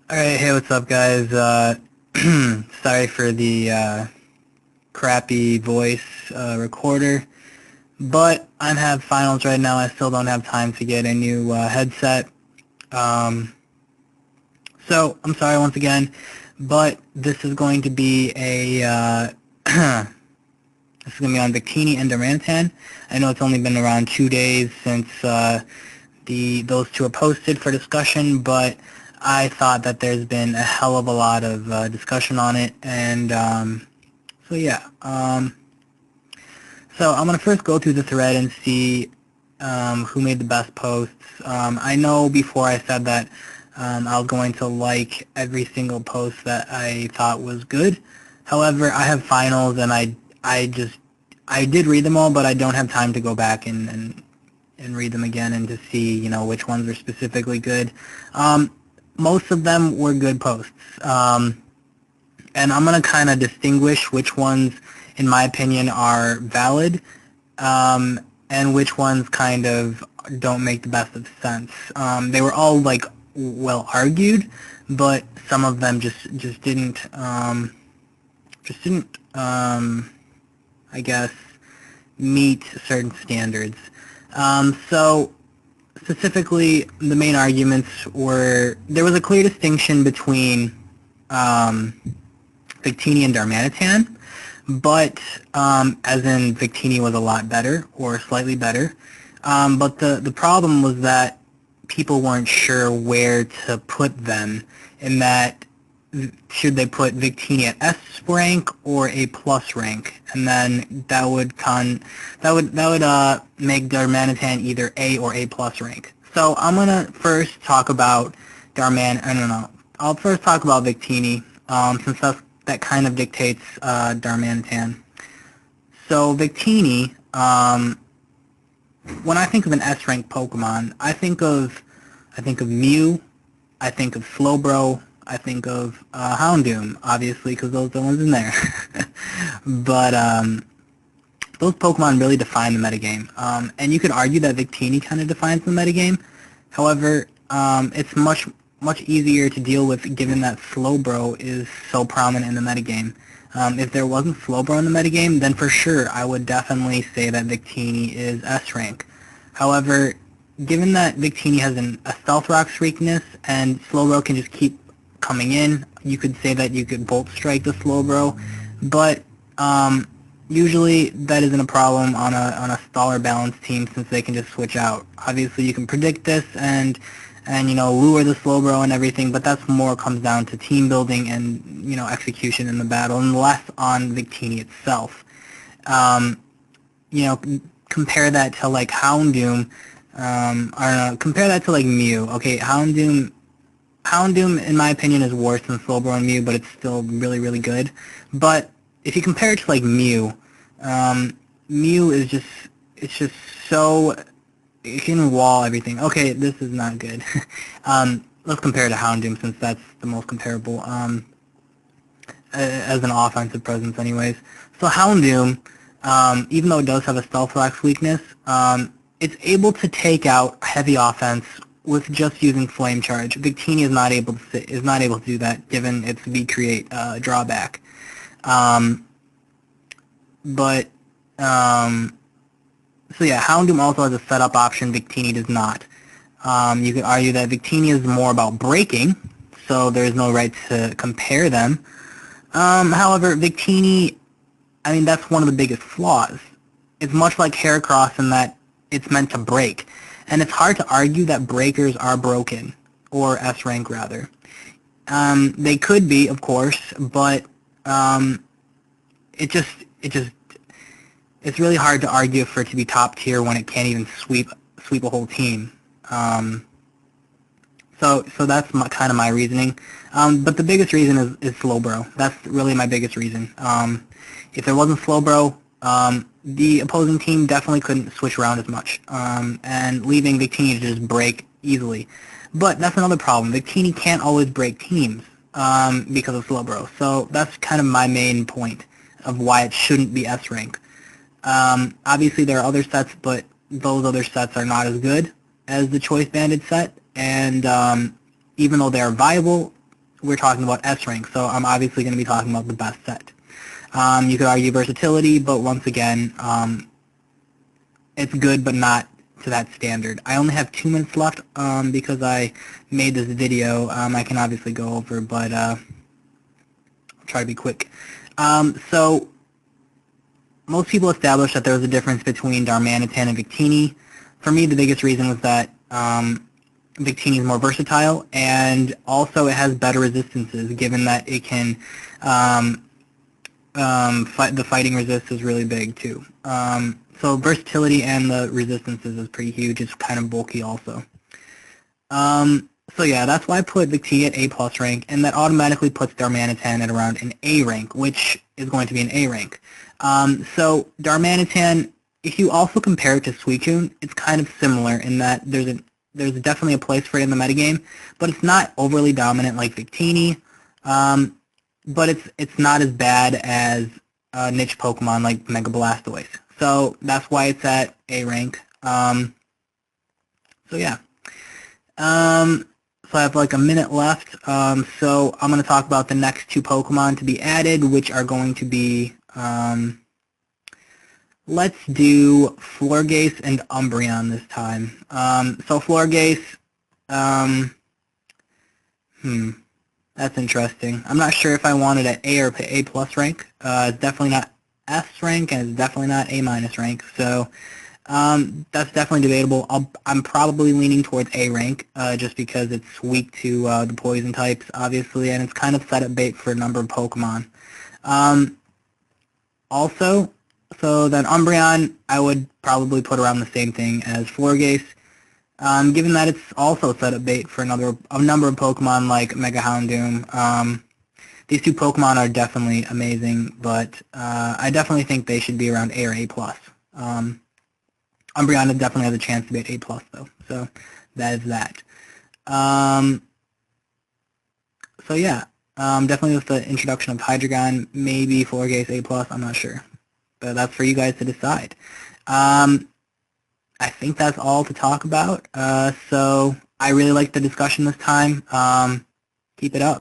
Alright, hey, what's up, guys? Sorry for the crappy voice recorder, but I have finals right now. I still don't have time to get a new headset. Um, so, I'm sorry once again, but this is going to be this is going to be on Victini and Darmanitan. I know it's only been around 2 days since those two are posted for discussion, but I thought that there's been a hell of a lot of discussion on it, and so yeah. So I'm gonna first go through the thread and see who made the best posts. I know before I said that I was going to like every single post that I thought was good. However, I have finals, and I did read them all, but I don't have time to go back and read them again and to see, which ones are specifically good. Most of them were good posts. And I'm going to kind of distinguish which ones, in my opinion, are valid, and which ones kind of don't make the best of sense. They were all, like, well argued, but some of them just didn't, I guess, meet certain standards. So specifically, the main arguments were there was a clear distinction between Victini and Darmanitan, but as in Victini was a lot better or slightly better. But the problem was that people weren't sure where to put them, in that should they put Victini at S rank or A plus rank, and then that would make Darmanitan either A or A plus rank. So I'm gonna first talk about I'll first talk about Victini, since that kind of dictates Darmanitan. So Victini, when I think of an S rank Pokemon, I think of Mew, I think of Slowbro, I think of Houndoom, obviously, because those are the ones in there. But those Pokemon really define the metagame. And you could argue that Victini kind of defines the metagame. However, it's much easier to deal with, given that Slowbro is so prominent in the metagame. If there wasn't Slowbro in the metagame, then for sure I would definitely say that Victini is S rank. However, given that Victini has a Stealth Rock's weakness, and Slowbro can just keep coming in, you could say that you could Volt Strike the Slowbro, but usually that isn't a problem on a Staller balanced team, since they can just switch out. Obviously you can predict this and lure the Slowbro and everything, but that's more comes down to team building and execution in the battle, and less on Victini itself. Compare that to like Houndoom. I don't know, compare that to like Mew. Okay, Houndoom in my opinion is worse than Slowbro and Mew, but it's still really, really good. But if you compare it to like Mew, Mew is just so, it can wall everything. Okay, this is not good. Let's compare it to Houndoom, since that's the most comparable as an offensive presence anyways. So Houndoom, even though it does have a Stealth Rock's weakness, it's able to take out heavy offense with just using Flame Charge. Victini is not able to do that, given its V-Create drawback. So yeah, Houndoom also has a setup option. Victini does not. You could argue that Victini is more about breaking, so there is no right to compare them. However, Victini, I mean, that's one of the biggest flaws. It's much like Heracross in that it's meant to break. And it's hard to argue that breakers are broken, or S rank rather. They could be, of course, but it's really hard to argue for it to be top tier when it can't even sweep a whole team. So that's kind of my reasoning. But the biggest reason is Slowbro. That's really my biggest reason. If there wasn't Slowbro, the opposing team definitely couldn't switch around as much, and leaving Victini to just break easily. But that's another problem. Victini can't always break teams because of Slowbro. So that's kind of my main point of why it shouldn't be S rank. Obviously there are other sets, but those other sets are not as good as the Choice Banded set, and even though they are viable, we're talking about S rank, so I'm obviously going to be talking about the best set. You could argue versatility, but once again, it's good, but not to that standard. I only have 2 minutes left because I made this video. I can obviously go over, but I'll try to be quick. So most people established that there was a difference between Darmanitan and Victini. For me, the biggest reason was that Victini is more versatile, and also it has better resistances, given that it can the fighting resist is really big too. So versatility and the resistances is pretty huge. It's kind of bulky also. So yeah, that's why I put Victini at A+ rank, and that automatically puts Darmanitan at around an A rank, which is going to be an A rank. So Darmanitan, if you also compare it to Suicune, it's kind of similar in that there's definitely a place for it in the metagame, but it's not overly dominant like Victini. But it's not as bad as niche Pokemon like Mega Blastoise. So that's why it's at A rank. So yeah. So I have like a minute left. So I'm going to talk about the next 2 Pokemon to be added, which are going to be, let's do Florges and Umbreon this time. So Florges, that's interesting. I'm not sure if I want it at A or A+ rank. It's definitely not S rank, and it's definitely not A- rank. So that's definitely debatable. I'm probably leaning towards A rank, just because it's weak to the poison types, obviously, and it's kind of set up bait for a number of Pokemon. Also, so then Umbreon, I would probably put around the same thing as Florges. Given that it's also set up bait for a number of Pokemon like Mega Houndoom. These 2 Pokemon are definitely amazing, but I definitely think they should be around A or A+. Umbreon definitely has a chance to be at A+, though, so that is that. So yeah, definitely with the introduction of Hydreigon, maybe Florges A+, I'm not sure. But that's for you guys to decide. I think that's all to talk about. So I really liked the discussion this time. Keep it up.